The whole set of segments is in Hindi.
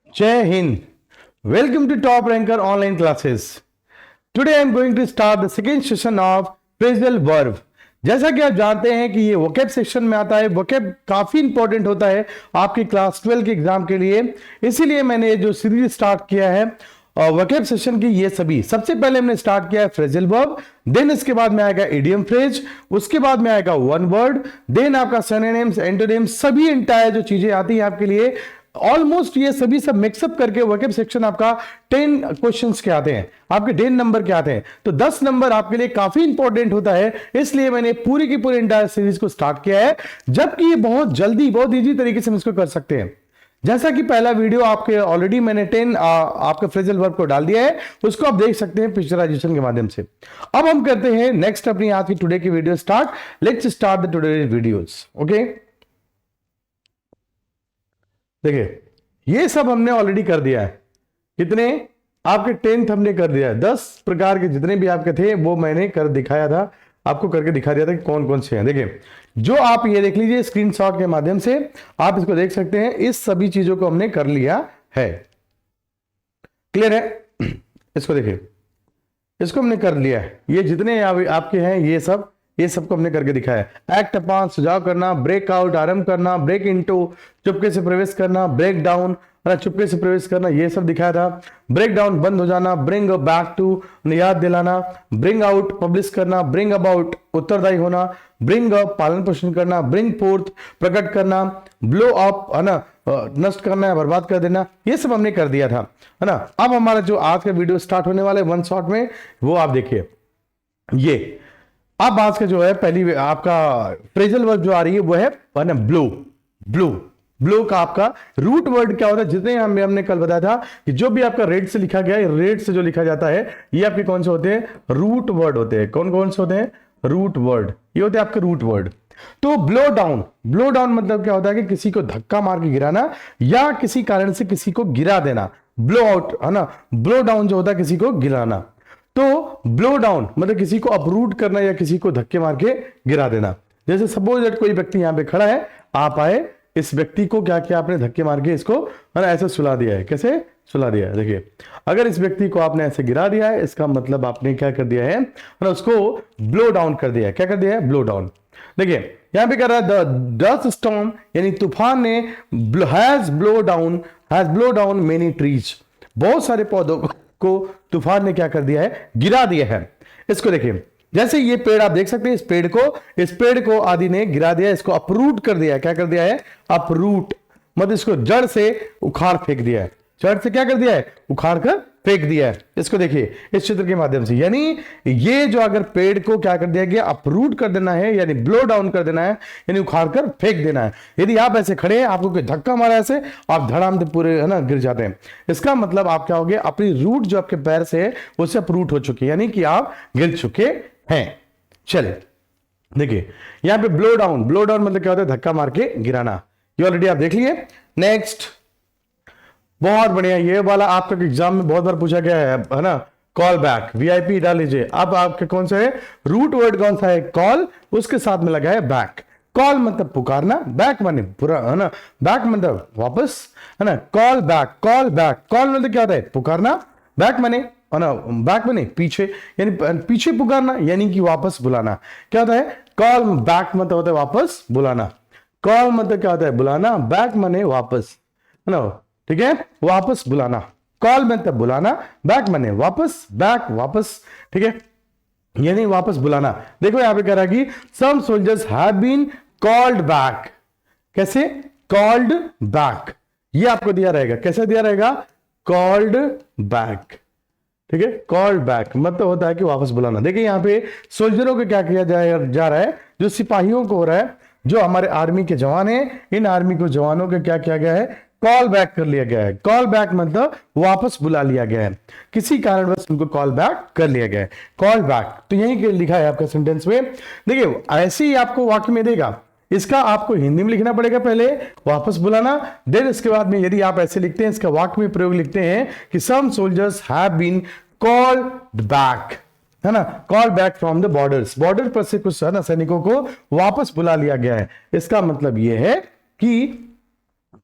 Jai Hind. Welcome to Top Ranker Online Classes. Today I am going to start the second session of phrasal verb. जैसा कि आप जानते हैं कि ये वोकैब सेक्शन में आता है। वोकैब काफी इंपॉर्टेंट होता है आपकी क्लास 12 के एग्जाम के लिए, इसीलिए मैंने जो सीरीज स्टार्ट किया है वोकैब सेक्शन की, ये सभी सबसे पहले हमने स्टार्ट किया है फ्रेजल वर्ब, देन इसके बाद में आएगा इडियम फ्रेज, उसके बाद में आएगा वन वर्ड, देन आपका सिनोनिम्स, एंटोनिम्स, सभी इंटायर जो चीजें आती हैं आपके लिए ऑलमोस्ट ये सभी सब मिक्सअप करके वोकैब सेक्शन आपका 10 क्वेश्चंस के आते हैं, आपके 10 नंबर के आते हैं। तो 10 नंबर आपके लिए काफी इंपॉर्टेंट होता है, इसलिए मैंने पूरी की पूरी इंटायर सीरीज को स्टार्ट किया है, जबकि ये बहुत जल्दी बहुत इजी तरीके से हम इसको कर सकते हैं। जैसा कि पहला वीडियो आपके ऑलरेडी मैंने 10 आपके फ्रेजल वर्ब को डाल दिया है, उसको आप देख सकते हैं पिक्चराइजेशन के माध्यम से। अब हम करते हैं नेक्स्ट अपनी आज की टुडे की video start. Let's start the today videos. Okay, देखिए ये सब हमने ऑलरेडी कर दिया है। कितने आपके 10th हमने कर दिया है। 10 प्रकार के जितने भी आपके थे वो मैंने कर दिखाया था, आपको करके दिखा दिया था कि कौन कौन से हैं। देखिए जो आप ये देख लीजिए स्क्रीनशॉट के माध्यम से आप इसको देख सकते हैं, इस सभी चीजों को हमने कर लिया है। क्लियर है? इसको देखिए, इसको हमने कर लिया है। ये जितने आपके हैं ये सबको हमने करके दिखाया। एक्ट अपॉन सुझाव करना, ब्रेक आउट आरंभ करना, ब्रेक इनटू चुपके से प्रवेश करना, ब्रेक डाउन चुपके से प्रवेश करना, ये सब दिखाया था। ब्रेक डाउन बंद हो जाना, ब्रिंग बैक टू याद दिलाना, ब्रिंग आउट पब्लिश करना, ब्रिंग अबाउट उत्तरदायी होना, ब्रिंग अप पालन पोषण करना, ब्रिंग फोर्थ प्रकट करना, ब्लो अप है ना नष्ट करना है, बर्बाद कर देना, ये सब हमने कर दिया था, है ना। अब हमारा जो आज का वीडियो स्टार्ट होने वाला है वन शॉट में, वो आप देखिए। ये अब आज का जो है पहली आपका फ्रेजल वर्ब जो आ रही है वो है ना ब्लो। ब्लो ब्लो का आपका रूट वर्ड क्या होता है, जितने हमने कल बताया था कि जो भी आपका रेड से लिखा गया है, रेड से जो लिखा जाता है, ये आपके कौन से होते हैं? रूट वर्ड होते हैं। कौन कौन से होते हैं? रूट वर्ड, ये होते हैं आपके रूट वर्ड। तो ब्लो डाउन, ब्लो डाउन मतलब क्या होता है कि किसी को धक्का मार के गिराना या किसी कारण से किसी को गिरा देना। ब्लो आउट है ना, ब्लो डाउन जो होता है किसी को गिराना। तो ब्लो डाउन मतलब किसी को अपरूट करना या किसी को धक्के मार के गिरा देना। जैसे सपोज दैट कोई व्यक्ति यहां पे खड़ा है, आप आए, इस व्यक्ति को क्या किया आपने? धक्के मार के इसको है ना ऐसे सुला दिया है। कैसे सुला दिया है? देखिए अगर इस व्यक्ति को आपने ऐसे गिरा दिया है, इसका मतलब आपने क्या कर दिया है ना, उसको ब्लो डाउन कर दिया है। क्या कर दिया है? Blow down. देखिए यहां पे कर रहा है द डस्ट स्टॉर्म, यानी तूफान ने has blow down many trees, बहुत सारे पौधों को तूफान ने क्या कर दिया है? गिरा दिया है। इसको देखिए, जैसे ये पेड़ आप देख सकते हैं, इस पेड़ को आदि ने गिरा दिया, इसको अपरूट कर दिया है। क्या कर दिया है? अपरूट मतलब इसको जड़ से उखाड़ फेंक दिया है। जड़ से क्या कर दिया है? उखाड़ कर फेंक दिया है। इसको देखिए इस चित्र के माध्यम से, यानी ये जो अगर पेड़ को क्या कर दिया गया? अपरूट कर देना है, यानी ब्लो डाउन कर देना है, यानी उखाड़ कर फेंक देना है। यदि आप ऐसे खड़े हैं, आपको कोई धक्का मारा ऐसे, आप धड़ाम से पूरे है ना गिर जाते हैं। इसका मतलब आप क्या हो गए? अपनी रूट जो आपके पैर से है उससे अपरूट हो चुकी है, यानी कि आप गिर चुके हैं। चलिए देखिए यहां पे ब्लो डाउन मतलब क्या होता है? धक्का मार के गिराना। ये ऑलरेडी आप देख लिए। नेक्स्ट, बहुत बढ़िया, ये वाला आपका एग्जाम में बहुत बार पूछा गया है ना, कॉल बैक, वीआईपी डाल लीजिए। अब आपके कौन सा है रूट वर्ड? कौन सा है? कॉल, उसके साथ में लगा है बैक। कॉल मतलब पुकारना, बैक माने पूरा है ना, बैक मतलब वापस है ना। कॉल बैक, कॉल मतलब क्या होता है? पुकारना। बैक माने है ना, बैक माने पीछे, यानी पीछे पुकारना, यानी कि वापस बुलाना। क्या होता है? कॉल बैक मतलब होता है वापस बुलाना। कॉल मतलब क्या होता है? बुलाना। बैक माने वापस, है ना, ठीक है, वापस बुलाना। कॉल मतलब बुलाना, बैक माने वापस, बैक वापस, ठीक है, यानी वापस बुलाना। देखो यहां पे कह रहा है कि some soldiers have been called back. कैसे? कॉल्ड बैक, ये आपको दिया रहेगा। कैसे दिया रहेगा? कॉल्ड बैक, ठीक है। कॉल्ड बैक मतलब होता है कि वापस बुलाना। देखिए यहां पे सोल्जरों को क्या किया जा रहा है? जो सिपाहियों को हो रहा है, जो हमारे आर्मी के जवान हैं, इन आर्मी को जवानों को क्या किया गया है? कॉल बैक कर लिया गया है। कॉल बैक मतलब वापस बुला लिया गया है, किसी कारणवश उनको कॉल बैक कर लिया गया है। कॉल बैक, तो यही लिखा है आपका सेंटेंस में। देखिए ऐसे ही आपको वाक्य में देगा, इसका आपको हिंदी में लिखना पड़ेगा पहले, वापस बुलाना, देन इसके बाद में यदि आप ऐसे लिखते हैं, इसका वाक्य में प्रयोग लिखते हैं कि some soldiers have been called back, है ना, call back from the borders, border पर से कुछ है ना सैनिकों को वापस बुला लिया गया है। इसका मतलब यह है कि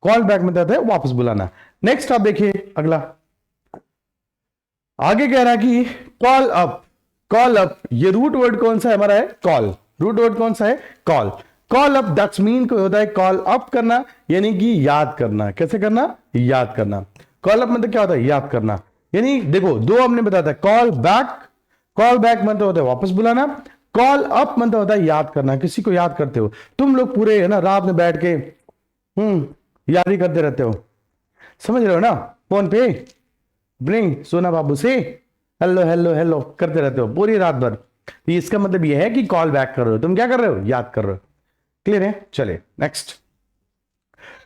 कॉल बैक मतलब है वापस बुलाना। नेक्स्ट आप देखिए अगला, आगे कह रहा है कि कॉल अप। कॉल अप, ये रूट वर्ड कौन सा है हमारा? है कॉल। रूट वर्ड कौन सा है? Call. Call up that's mean को होता है कॉल अप करना, यानी कि याद करना। कैसे करना? याद करना। कॉल अप मतलब क्या होता है? याद करना। यानी देखो दो हमने बताया था, कॉल बैक। कॉल बैक मतलब होता है वापस बुलाना, कॉल अप मतलब होता है याद करना। किसी को याद करते हो तुम लोग पूरे, है ना, रात में बैठ के याद ही करते रहते हो, समझ रहे हो ना? फोन पे ब्रिंग सोना बाबू से हेलो हेलो हेलो करते रहते हो पूरी रात भर। तो इसका मतलब यह है कि कॉल बैक कर रहे हो, तुम क्या कर रहे हो? याद कर रहे हो। क्लियर है? चले नेक्स्ट।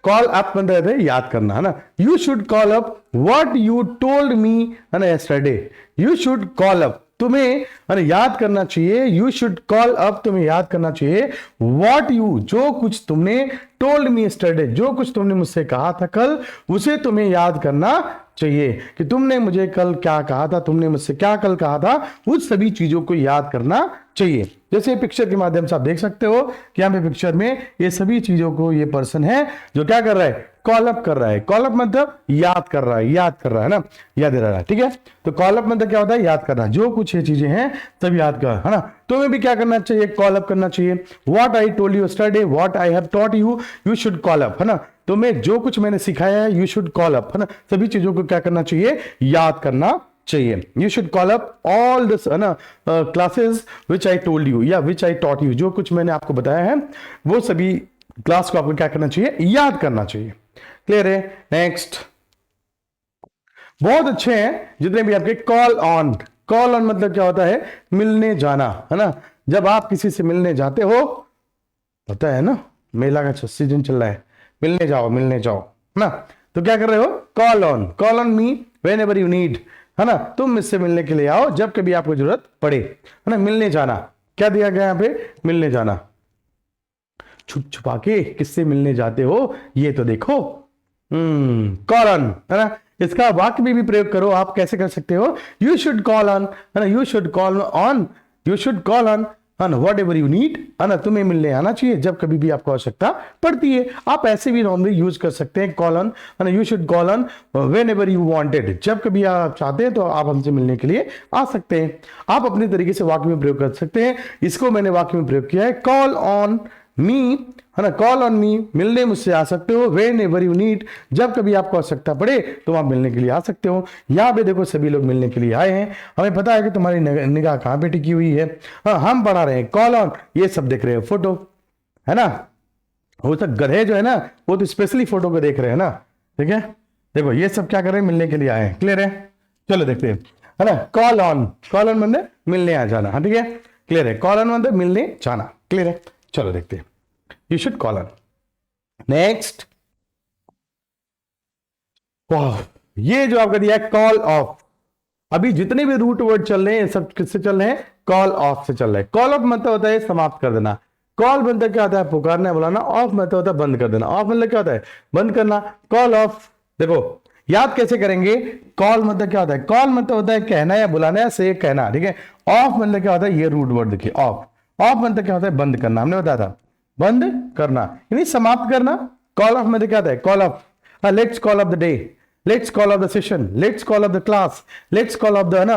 कॉल अप मतलब है याद करना, है ना। You should call up what you told me, है ना, yesterday. You should call up, तुम्हें, है ना, याद करना चाहिए। यू शुड कॉल अप, तुम्हें याद करना चाहिए। व्हाट यू, जो कुछ तुमने, टोल्ड मी यस्टरडे, जो कुछ तुमने मुझसे कहा था कल, उसे तुम्हें याद करना चाहिए कि तुमने मुझे कल क्या कहा था, तुमने मुझसे क्या कल कहा था, उस सभी चीजों को याद करना चाहिए। जैसे पिक्चर के माध्यम से आप देख सकते हो कि यहां पे पिक्चर में ये सभी चीजों को ये पर्सन है जो क्या कर रहा है? कॉल अप कर रहा है। कॉल अप मतलब याद कर रहा है, याद कर रहा है ना, याद रह रहा है। ठीक है, तो कॉल अप मतलब क्या होता है? याद करना। जो कुछ ये चीजें हैं सब याद कर, है ना। तुम्हें भी क्या करना चाहिए? कॉल अप करना चाहिए। What I told you yesterday, what I have taught you, you should call up, है ना। तुम्हें जो कुछ मैंने सिखाया है, यू शुड कॉल अप, है ना। सभी चीजों को क्या करना चाहिए? याद करना चाहिए। You should call up all this, है ना, classes which I told you या विच आई टॉट यू, जो कुछ मैंने आपको बताया है वो सभी क्लास को आपको क्या करना चाहिए? याद करना चाहिए। क्लियर है? नेक्स्ट। बहुत अच्छे हैं जितने भी आपके। Call on. कॉल ऑन मतलब क्या होता है? मिलने जाना, है ना। जब आप किसी से मिलने जाते हो, पता है ना, मेला का सीजन चल रहा है, मिलने जाओ, मिलने जाओ, है ना। तो क्या कर रहे हो? Call on. Call on me when ever you need, है ना। तुम मुझसे मिलने के लिए आओ जब कभी आपको जरूरत पड़े, है ना। मिलने जाना, क्या दिया गया यहां पे? मिलने जाना। छुप छुपा के किससे मिलने जाते हो ये तो देखो। कॉल ऑन, है ना। इसका वाक्य में भी प्रयोग करो। आप कैसे कर सकते हो? यू शुड कॉल ऑन, है ना। You should call on, you should call on, है ना, वॉट एवर यू नीड, है ना। तुम्हें मिलने आना चाहिए जब कभी भी आपको आवश्यकता पड़ती है। आप ऐसे भी नॉर्मली यूज कर सकते हैं कॉल ऑन, है ना। You should call on when ever you wanted, जब कभी आप चाहते हैं तो आप हमसे मिलने के लिए आ सकते हैं। आप अपने तरीके से वाक्य में प्रयोग कर सकते हैं। इसको मैंने वाक्य में प्रयोग किया है, कॉल ऑन मी, है ना। कॉल ऑन मी, मिलने मुझसे आ सकते हो। वेन एवर यू नीड, जब कभी आपको आवश्यकता पड़े तो आप मिलने के लिए आ सकते हो। यहां पे देखो सभी लोग मिलने के लिए आए हैं। हमें पता है कि तुम्हारी निगाह कहां पे टिकी हुई है। हाँ, हम पढ़ा रहे हैं कॉल ऑन, ये सब देख रहे हो फोटो, है ना। वो तो गधे जो है ना, वो तो स्पेशली फोटो को देख रहे हैं ना। ठीक है, देखो ये सब क्या कर रहे हैं? मिलने के लिए आए हैं। क्लियर है? चलो देखते हैं, है ना। कॉल ऑन, कॉल ऑन मतलब मिलने आ जाना। हाँ ठीक है, क्लियर है। कॉल ऑन मतलब मिलने जाना। क्लियर है? चलो देखते हैं। You should call on. Next, ये जो आपका दिया है कॉल ऑफ। अभी जितने भी रूट वर्ड चल रहे हैं सब किससे चल रहे हैं? कॉल ऑफ से चल रहे हैं। कॉल ऑफ मतलब होता है समाप्त कर देना। कॉल मतलब क्या होता है? पुकारना, बुलाना। ऑफ मतलब होता है बंद कर देना। ऑफ मतलब क्या होता है? बंद करना। कॉल ऑफ, देखो याद कैसे करेंगे? कॉल मतलब क्या होता है? कॉल मतलब होता है कहना या बुलाना या से कहना। ठीक है, ऑफ मतलब क्या होता है? ये रूट वर्ड देखिए, ऑफ। ऑफ मतलब क्या होता है? बंद करना। हमने बताया था बंद करना यानी समाप्त करना। कॉल ऑफ मतलब क्या होता है? Call of, let's call of the day, let's call of the session, let's call of the class, let's call of the, ना,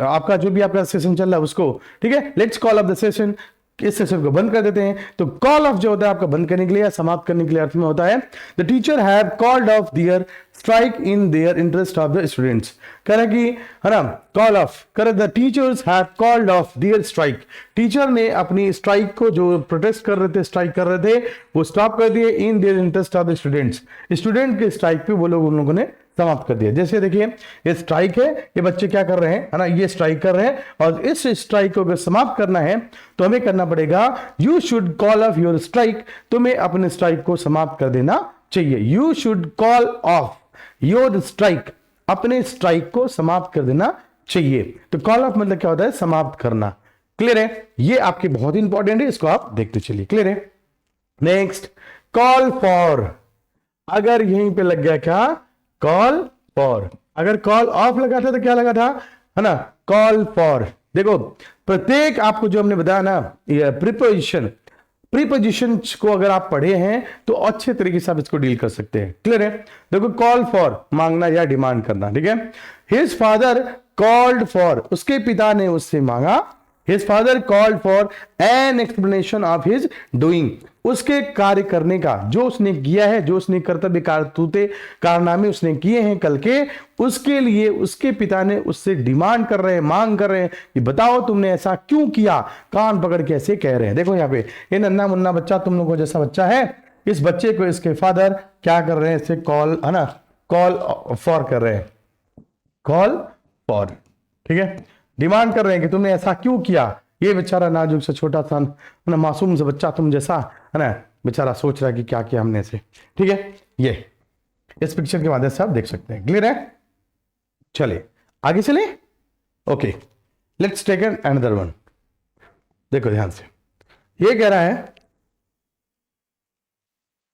आपका जो भी आपका सेशन चल रहा है उसको। ठीक है, let's call of the session, इस सेशन को बंद कर देते हैं। तो कॉल ऑफ जो होता है आपका बंद करने के लिए या समाप्त करने के लिए अर्थ में होता है the teacher have called of their strike in their interest of the students. कह रहा कि, है ना, कॉल ऑफ कर, the teachers have called of their strike. Teacher ने अपनी स्ट्राइक को, जो प्रोटेस्ट कर रहे थे, स्ट्राइक कर रहे थे, वो स्टॉप कर दिए in their interest of the students. Student के स्ट्राइक पे वो लोग, उन लोगों ने समाप्त कर दिया। जैसे देखिए ये स्ट्राइक है, ये बच्चे क्या कर रहे हैं, है ना, ये स्ट्राइक कर रहे हैं और इस स्ट्राइक को अगर समाप्त करना है तो हमें करना पड़ेगा you should call of your strike. तुम्हें अपने स्ट्राइक को समाप्त कर देना चाहिए। You should call of your strike, अपने स्ट्राइक को समाप्त कर देना चाहिए। तो कॉल ऑफ मतलब क्या होता है? समाप्त करना। क्लियर है? ये आपके बहुत ही इंपॉर्टेंट है, इसको आप देखते चलिए। क्लियर है? Next, call for. अगर यहीं पे लग गया क्या? Call for. अगर कॉल ऑफ लगा था तो क्या लगा था? है ना, कॉल फॉर। देखो प्रत्येक आपको जो हमने बताया ना, प्रीपोजिशन, प्रीपोजिशंस को अगर आप पढ़े हैं तो अच्छे तरीके से आप इसको डील कर सकते हैं। क्लियर है? देखो, कॉल फॉर मांगना या डिमांड करना, ठीक है। हिज फादर कॉल्ड फॉर, उसके पिता ने उससे मांगा। His father called for an explanation of his doing, उसके कार्य करने का, जो उसने किया है, जो उसने कर्तव्य कारतूते कारनामे उसने किए हैं कल के, उसके लिए उसके पिता ने उससे डिमांड कर रहे हैं, मांग कर रहे हैं कि बताओ तुमने ऐसा क्यों किया। कान पकड़ के ऐसे कह रहे हैं। देखो यहाँ पे ये नन्ना मुन्ना बच्चा, तुम लोगों जैसा बच्चा है, इस बच्चे को इसके फादर क्या कर रहे हैं, इसे कॉल, है ना, कॉल फॉर कर रहे हैं, कॉल फॉर, ठीक है। डिमांड कर रहे हैं कि तुमने ऐसा क्यों किया। ये बेचारा नाजुक सा छोटा सा ना मासूम सा बच्चा तुम जैसा, है ना, बेचारा सोच रहा है कि क्या किया हमने से, ठीक है। ये इस पिक्चर के माध्यम से आप देख सकते हैं। क्लियर है? चलिए आगे चले। Okay, let's take an another one. देखो ध्यान से, ये कह रहा है,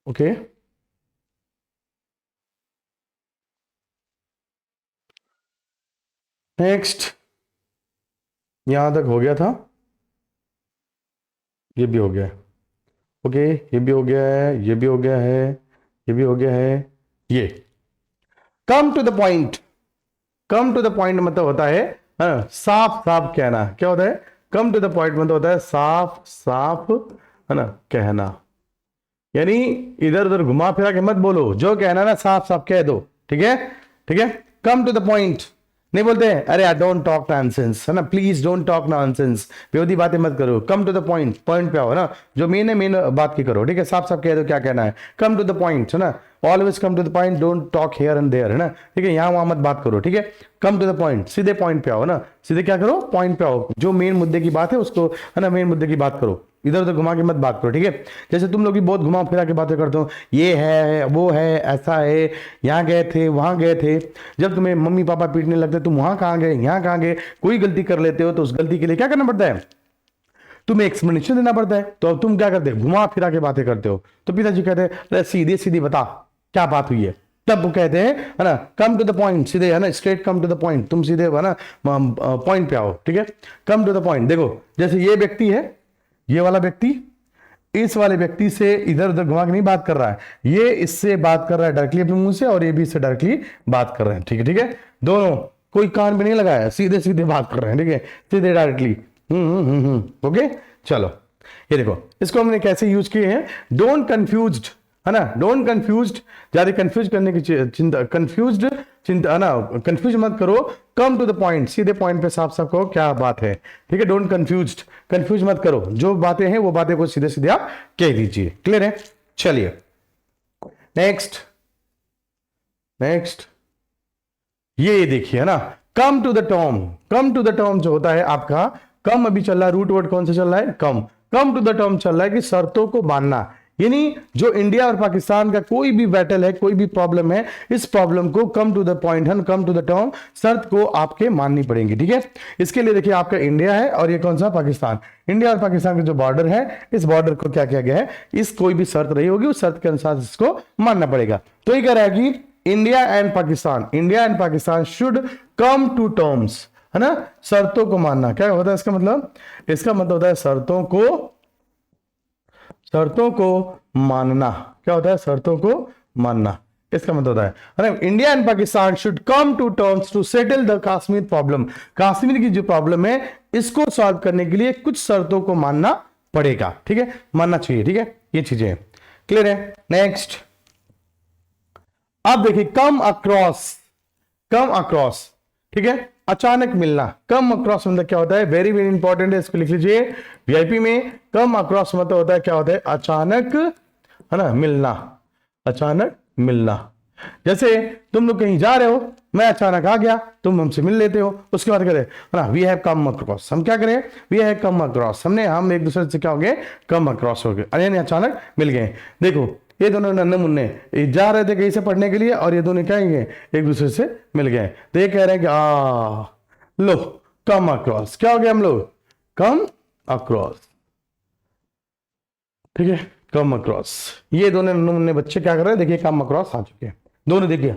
ओके, नेक्स्ट, यहां तक हो गया था, ये भी हो गया है, ओके, ये भी हो गया है, ये भी हो गया है, ये भी हो गया है। ये come to the point, come to the point मतलब होता है साफ साफ कहना। क्या होता है? कम टू द पॉइंट मतलब होता है साफ साफ, है ना, कहना। यानी इधर उधर घुमा फिरा के मत बोलो, जो कहना ना साफ साफ कह दो, ठीक है, ठीक है। कम टू द पॉइंट नहीं बोलते हैं, अरे डोंट टॉक नॉनसेंस, है ना, प्लीज डोंट टॉक नॉनसेंस, बेवदी बातें मत करो। Come to the point, point पे आओ, है ना, जो मेन है मेन बात की करो, ठीक है। साफ साफ कह दो क्या कहना है। कम टू द पॉइंट, है ना, always come to the point, don't talk here and there, है ना, ठीक है, यहाँ वहां मत बात करो, ठीक है। कम टू द पॉइंट, सीधे पॉइंट पे आओ ना, सीधे क्या करो, पॉइंट पे आओ, जो मेन मुद्दे की बात है उसको, है ना, मेन मुद्दे की बात करो, इधर उधर घुमा के मत बात करो, ठीक है। जैसे तुम लोग भी बहुत घुमा फिरा के बातें करते हो, ये है वो है ऐसा है, यहाँ गए थे वहां गए थे। जब तुम्हें मम्मी पापा पीटने लगते तुम वहां कहाँ गए, यहाँ कहाँ गए, कोई गलती कर लेते हो तो उस गलती के लिए क्या करना पड़ता है, तुम्हें एक्सप्लेनेशन देना पड़ता है। तो अब तुम क्या करते हो, घुमा फिरा के बातें करते हो। तो पिताजी कहते हैं अरे सीधी सीधी बता क्या बात हुई है। तब वो कहते हैं, है ना, कम टू द पॉइंट, सीधे, है ना, straight come to the point, तुम सीधे, है ना, पॉइंट पे आओ, ठीक है। Come to the point. देखो जैसे ये व्यक्ति है, ये वाला व्यक्ति इस वाले व्यक्ति से इधर उधर घुमा के नहीं बात कर रहा है, ये इससे बात कर रहा है डायरेक्टली अपने मुंह से, और ये भी इससे डायरेक्टली बात कर रहे हैं, ठीक है, ठीक है। दोनों कोई कान पे नहीं लगाया, सीधे सीधे बात कर रहे हैं, ठीक है, सीधे डायरेक्टली। ओके, चलो ये देखो, इसको हमने कैसे यूज किए हैं। डोंट कंफ्यूज्ड, है ना, डोंट कंफ्यूज्ड, ज्यादा कंफ्यूज करने की चिंता, कंफ्यूज्ड चिंता, है ना, कंफ्यूज मत करो। कम टू द पॉइंट, सीधे पॉइंट पे साफ साफ कहो क्या बात है, ठीक है। डोंट कंफ्यूज्ड, कंफ्यूज मत करो, जो बातें हैं वो बातें को सीधे सीधे आप कह दीजिए। क्लियर है? चलिए नेक्स्ट, नेक्स्ट ये देखिए, है ना, come to the term. Come to the term जो होता है आपका, कम अभी चल रहा है, रूट वर्ड कौन सा चल रहा है, कम। कम टू द टर्म चल रहा है कि शर्तों को मानना। यानी जो इंडिया और पाकिस्तान का कोई भी बैटल है, कोई भी प्रॉब्लम है, इस प्रॉब्लम को कम टू द पॉइंट, है, कम टू द टर्म, शर्त को आपके माननी पड़ेगी, ठीक है। इसके लिए देखिए आपका इंडिया है और ये कौन सा, पाकिस्तान। इंडिया और पाकिस्तान का जो बॉर्डर है, इस बॉर्डर को क्या किया गया है, इस कोई भी शर्त रही होगी उस शर्त के अनुसार इसको मानना पड़ेगा। तो ये कह रहा है कि India and Pakistan, India and Pakistan should come to terms, है ना, शर्तों को मानना। क्या होता है इसका मतलब? इसका मतलब होता है शर्तों को मानना। क्या होता है? शर्तों को मानना, इसका मतलब होता है, अरे India and Pakistan should come to terms to settle the Kashmir problem. Kashmir की जो प्रॉब्लम है इसको सॉल्व करने के लिए कुछ शर्तों को मानना पड़ेगा, ठीक है, मानना चाहिए, ठीक है। ये चीजें क्लियर है? नेक्स्ट, अब देखिए कम अक्रॉस, कम अक्रॉस, ठीक है, अचानक मिलना। कम अक्रॉस मतलब क्या होता है, वेरी वेरी इंपॉर्टेंट है, इसको लिख लीजिए वीआईपी में। कम अक्रॉस मतलब होता है, क्या होता है, अचानक, है ना, मिलना, अचानक मिलना। जैसे तुम लोग कहीं जा रहे हो, मैं अचानक आ गया, तुम हमसे मिल लेते हो, उसके बाद करें, है ना, वी हैव कम अक्रॉस। हम क्या करें, वी हैव कम अक्रॉस, हम एक दूसरे से क्या हो गए, कम अक्रॉस हो गए, यानी अचानक मिल गए। देखो ये दोनों नन्हे मुन्ने जा रहे थे कहीं से पढ़ने के लिए, और ये दोनों क्या गए, एक दूसरे से मिल गए। तो ये कह रहे हैं कि लो कम अक्रॉस, क्या हो गया हम लोग, कम अक्रॉस, ठीक है, कम अक्रॉस। ये दोनों नन्हे मुन्ने बच्चे क्या कर रहे हैं, देखिए कम अक्रॉस आ चुके हैं दोनों, देखिए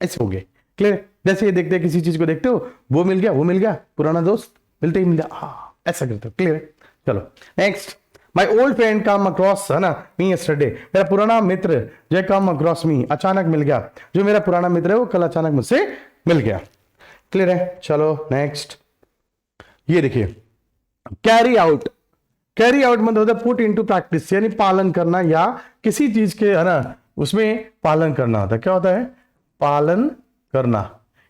ऐसे हो गए। क्लियर? जैसे ये देखते हैं, किसी चीज को देखते हो, वो मिल गया, वो मिल गया, पुराना दोस्त मिलते ही मिल गया, ऐसा करते हो। क्लियर? चलो next, my old friend come across, है ना, मी यस्टरडे, मेरा पुराना मित्र जो कम अक्रॉस मी, अचानक मिल गया, जो मेरा पुराना मित्र है वो कल अचानक मुझसे मिल गया। क्लियर है? चलो नेक्स्ट, ये देखिए कैरी आउट। कैरी आउट मतलब होता है पुट इनटू प्रैक्टिस, यानी पालन करना, या किसी चीज के, है ना, उसमें पालन करना होता है। क्या होता है? पालन करना,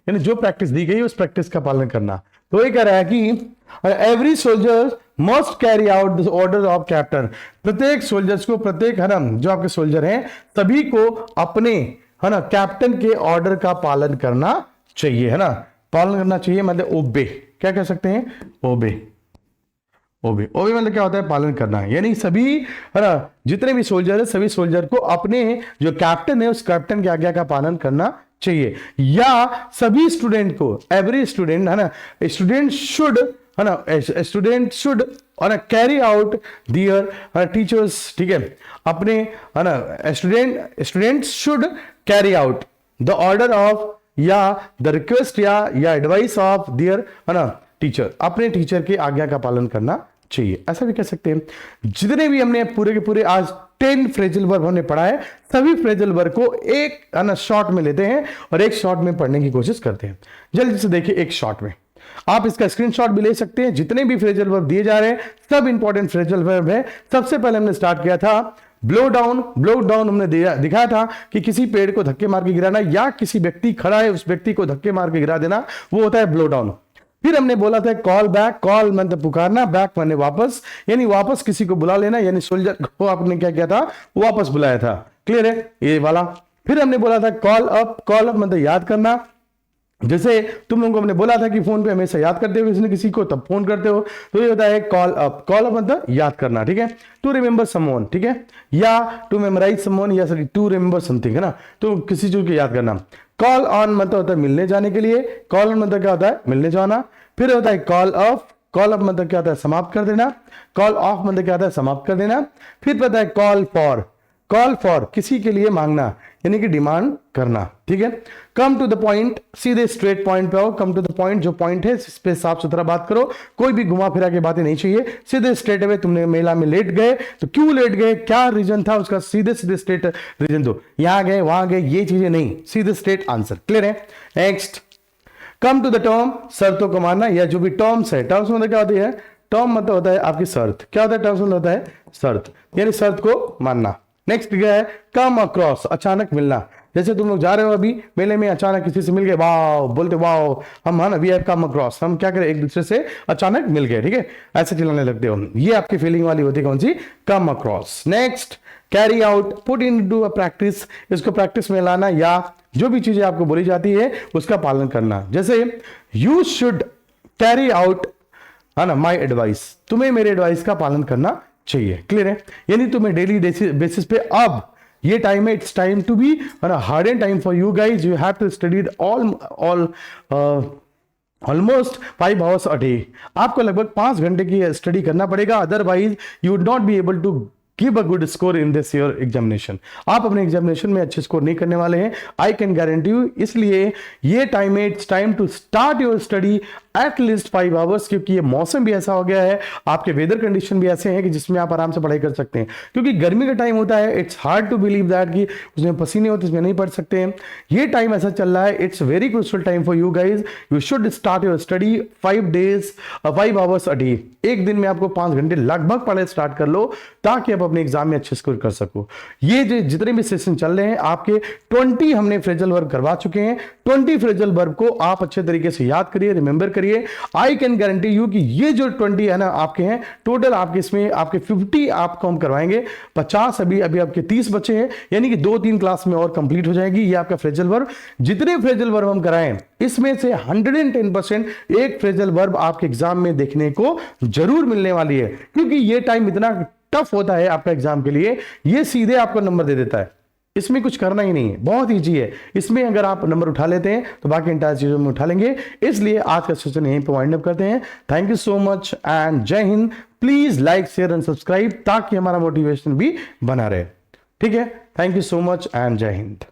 यानी जो प्रैक्टिस दी गई उस प्रैक्टिस का पालन करना। तो ये कह रहा है कि every soldier must carry out the order of captain, प्रत्येक सोल्जर्स को, प्रत्येक, है ना, जो आपके सोल्जर हैं सभी को अपने, है ना, कैप्टन के ऑर्डर का पालन करना चाहिए, है ना, पालन करना चाहिए मतलब ओबे। क्या कह सकते हैं? ओबे। ओबे, ओबे मतलब क्या होता है? पालन करना, यानी सभी, है ना, जितने भी सोल्जर है सभी सोल्जर को अपने जो कैप्टन है उस कैप्टन की आज्ञा का पालन करना चाहिए। या सभी स्टूडेंट को, एवरी स्टूडेंट, है ना, स्टूडेंट शुड, है ना, स्टूडेंट शुड, है ना, कैरी आउट दियर टीचर्स, ठीक है, अपने, है ना, student should carry out the order of, या द रिक्वेस्ट, या एडवाइस ऑफ दियर, है ना, टीचर, अपने टीचर की आज्ञा का पालन करना चाहिए, ऐसा भी कह सकते हैं। जितने भी हमने पूरे के पूरे आज 10 फ्रेजल वर्ब हमने पढ़ा है, सभी फ्रेजल वर्ब को एक, है ना, शॉर्ट में लेते हैं और एक शॉर्ट में पढ़ने की कोशिश करते हैं। जल्दी से देखिए एक शॉर्ट में, आप इसका स्क्रीनशॉट भी ले सकते हैं। जितने भी फ्रेजल वर्ब दिए जा रहे हैं सब इंपॉर्टेंट फ्रेजल वर्ब है। सबसे पहले हमने स्टार्ट किया था ब्लो डाउन। ब्लो डाउन हमने दिखाया था कि किसी पेड़ को धक्के मार के गिराना, या किसी व्यक्ति खड़ा है उस व्यक्ति को धक्के मार के गिरा देना, वो होता है ब्लो डाउन। फिर हमने बोला था कॉल बैक, कॉल मतलब पुकारना, बैक माने वापस, यानी वापस किसी को बुला लेना, यानी सोल्जर को आपने क्या किया था? वापस बुलाया था। क्लियर है ये वाला? फिर हमने बोला था कॉल अप, कॉल अप मतलब याद करना, जैसे तुम लोगों को हमने बोला था कि फोन पे हमेशा याद करते हो किसी ने किसी को तब फोन करते हो, तो ये होता है कॉल अप। कॉल अप मतलब याद करना, ठीक है। टू रिमेंबर समवन, ठीक है, या टू मेमोराइज समवन, या सॉरी टू रिमेंबर समथिंग, है ना, तो किसी चीज को याद करना। कॉल ऑन मतलब होता है मिलने जाने के लिए, कॉल ऑन मतलब क्या होता है? मिलने जाना। फिर होता है कॉल ऑफ, कॉल ऑफ मतलब क्या होता है? समाप्त कर देना। कॉल ऑफ मतलब क्या होता है? समाप्त कर देना। फिर पता है कॉल फॉर, कॉल फॉर किसी के लिए मांगना, यानी कि डिमांड करना, ठीक है। कम टू द पॉइंट, सीधे स्ट्रेट पॉइंट पे आओ। कम टू द पॉइंट, जो पॉइंट है इस पे साफ सुथरा बात करो, कोई भी घुमा फिरा के बातें नहीं चाहिए, सीधे स्ट्रेट अवे। तुमने मेला में लेट गए तो क्यों लेट गए, क्या रीजन था उसका, सीधे सीधे स्ट्रेट रीजन दो। यहां गए वहां गए ये चीजें नहीं, सीधे स्ट्रेट आंसर। क्लियर है? Next, come to the term, शर्तों को मानना, या जो भी टर्म्स है, टर्म्स मतलब क्या होती है? टर्म मतलब होता है आपकी शर्त। क्या होता है? टर्म्स मतलब होता है शर्त, यानी शर्त को मानना। नेक्स्ट क्या है? कम अक्रॉस, अचानक मिलना। जैसे तुम लोग जा रहे हो अभी मेले में, अचानक किसी से मिल गए, वाओ बोलते वाओ हम, है ना, वी हैव कम अक्रॉस, हम क्या करें एक दूसरे से अचानक मिल गए, ठीक है, ऐसे चिल्लाने लगते हो, ये आपकी फीलिंग वाली होती है कौन सी? Come across. Next, carry out, put into a practice, इसको प्रैक्टिस में लाना, या जो भी चीजें आपको बोली जाती है उसका पालन करना। जैसे यू शुड कैरी आउट, है ना, माई एडवाइस, तुम्हें मेरे एडवाइस का पालन करना चाहिए। क्लियर है? यानी तुम्हें डेली बेसिस पे अब ये टाइम है, it's time to be hard and time for you guys, you have to study almost 5 hours a day। आपको लगभग 5 घंटे की स्टडी करना पड़ेगा, otherwise you would not be able to give a good score in this your examination. आप अपने एग्जामिनेशन में अच्छे स्कोर नहीं करने वाले हैं, आई कैन गारंटी यू। इसलिए ये टाइम है, it's time to start your study at least 5 hours, क्योंकि ये मौसम भी ऐसा हो गया है, आपके वेदर कंडीशन भी ऐसे हैं कि जिसमें आप आराम से पढ़ाई कर सकते हैं। क्योंकि गर्मी का टाइम होता है, it's hard to believe that कि उसमें पसीने होते, इसमें नहीं पढ़ सकते हैं। ये टाइम ऐसा चल रहा है, it's very crucial time for you guys. You should start your study 5 hours a day। एक दिन में आपको 5 घंटे लगभग पढ़ाई स्टार्ट कर लो, ताकि आप अपने एग्जाम में अच्छे स्कोर कर सको। ये जो जितने भी सेशन चल रहे हैं आपके 20 हमने फ्रेजल वर्ब करवा चुके हैं। 20 फ्रेजल वर्ब को आप अच्छे तरीके से याद करिए, रिमेंबर करिए। आई कैन गारंटी यू कि ये जो 20 है ना आपके हैं, टोटल आपके इसमें आपके 50 आपको हम करवाएंगे, 50 अभी आपके 30 बचे हैं, यानी कि 2-3 क्लास में और कंप्लीट हो जाएगी ये आपका फ्रेजल वर्ब। जितने फ्रेजल वर्ब हम कराएं इसमें से 110% एक फ्रेजल वर्ब आपके एग्जाम में देखने को जरूर मिलने वाली है, क्योंकि ये टाइम इतना टफ होता है आपका एग्जाम के लिए, ये सीधे आपको नंबर दे देता है, इसमें कुछ करना ही नहीं है, बहुत ईजी है। इसमें अगर आप नंबर उठा लेते हैं तो बाकी इंटायर चीजों में उठा लेंगे। इसलिए आज का सेशन यहीं पे वाइंड अप करते हैं। Thank you so much and जय हिंद। Please like share and subscribe, ताकि हमारा मोटिवेशन भी बना रहे। ठीक है, thank you so much and जय हिंद।